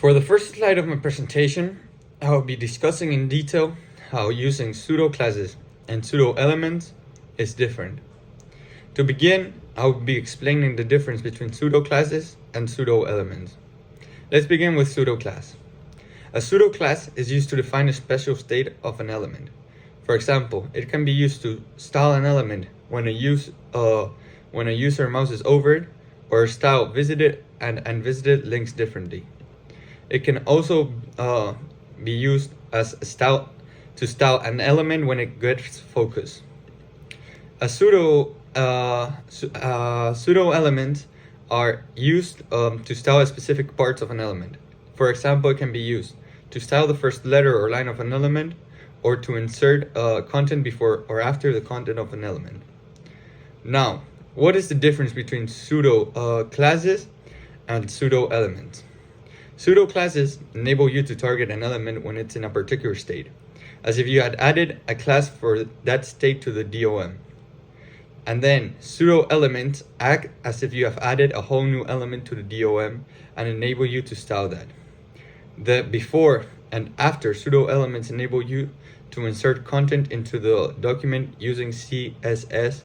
For the first slide of my presentation, I will be discussing in detail how using pseudo classes and pseudo elements is different. To begin, I will be explaining the difference between pseudo classes and pseudo elements. Let's begin with pseudo class. A pseudo class is used to define a special state of an element. For example, it can be used to style an element when a user mouses over it, or style visited and unvisited links differently. It can also be used as a style to style an element when it gets focus. A pseudo elements are used to style specific parts of an element. For example, it can be used to style the first letter or line of an element, or to insert content before or after the content of an element. Now, what is the difference between pseudo classes and pseudo elements? Pseudo classes enable you to target an element when it's in a particular state, as if you had added a class for that state to the DOM. And then pseudo elements act as if you have added a whole new element to the DOM and enable you to style that. The before and after pseudo elements enable you to insert content into the document using CSS